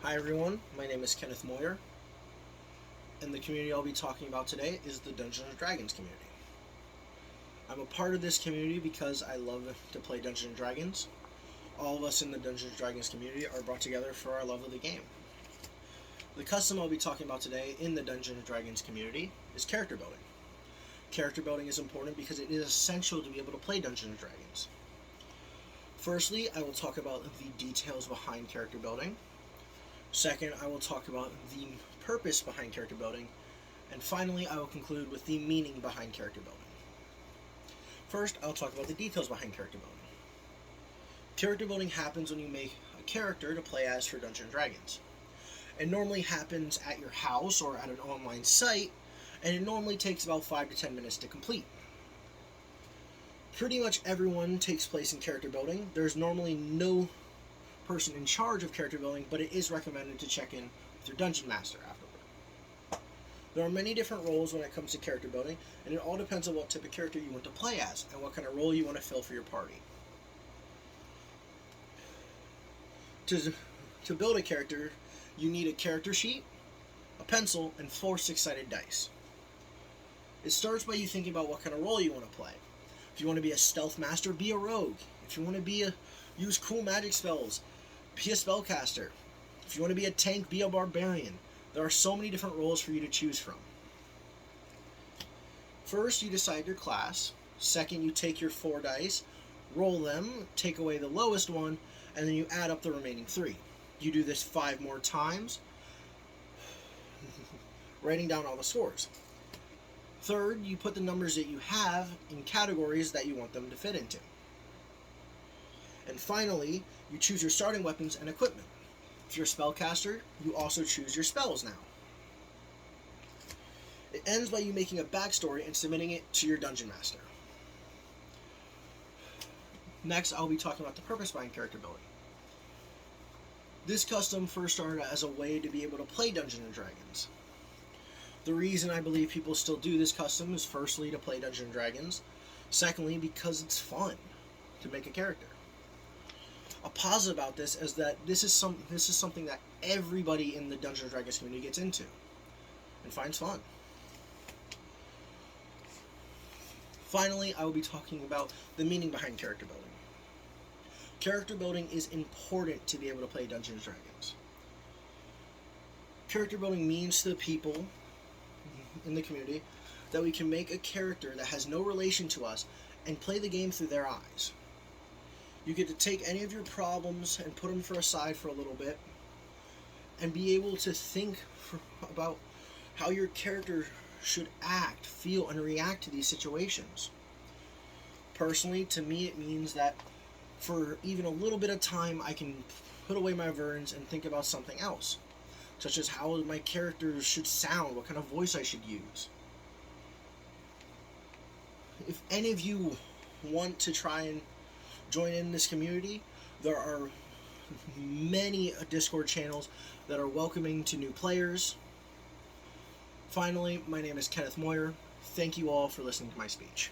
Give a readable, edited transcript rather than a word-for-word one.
Hi everyone, my name is Kenneth Moyer, and the community I'll be talking about today is the Dungeons & Dragons community. I'm a part of this community because I love to play Dungeons & Dragons. All of us in the Dungeons & Dragons community are brought together for our love of the game. The custom I'll be talking about today in the Dungeons & Dragons community is character building. Character building is important because it is essential to be able to play Dungeons & Dragons. Firstly, I will talk about the details behind character building. Second, I will talk about the purpose behind character building. And finally, I will conclude with the meaning behind character building. First, I'll talk about the details behind character building. Character building happens when you make a character to play as for Dungeons & Dragons. It normally happens at your house or at an online site, and it normally takes about 5 to 10 minutes to complete. Pretty much everyone takes place in character building. There's normally no person in charge of character building, but it is recommended to check in with your dungeon master afterward. There are many different roles when it comes to character building, and it all depends on what type of character you want to play as and what kind of role you want to fill for your party. To build a character, you need a character sheet, a pencil, and 4 6-sided dice. It starts by you thinking about what kind of role you want to play. If you want to be a stealth master, be a rogue. If you want to use cool magic spells, be a spellcaster. If you want to be a tank, be a barbarian. There are so many different roles for you to choose from. First, you decide your class. Second, you take your 4 dice, roll them, take away the lowest one, and then you add up the remaining 3. You do this 5 more times, writing down all the scores. Third, you put the numbers that you have in categories that you want them to fit into. And finally, you choose your starting weapons and equipment. If you're a spellcaster, you also choose your spells now. It ends by you making a backstory and submitting it to your dungeon master. Next, I'll be talking about the purpose behind character building. This custom first started as a way to be able to play Dungeons & Dragons. The reason I believe people still do this custom is firstly to play Dungeons & Dragons, secondly because it's fun to make a character. A positive about this is that this is something that everybody in the Dungeons & Dragons community gets into and finds fun. Finally, I will be talking about the meaning behind character building. Character building is important to be able to play Dungeons & Dragons. Character building means to the people in the community that we can make a character that has no relation to us and play the game through their eyes. You get to take any of your problems and put them aside for a little bit and be able to think about how your character should act, feel, and react to these situations. Personally, to me, it means that for even a little bit of time, I can put away my burdens and think about something else, such as how my character should sound, what kind of voice I should use. If any of you want to try and join in this community, there are many Discord channels that are welcoming to new players. Finally, my name is Kenneth Moyer. Thank you all for listening to my speech.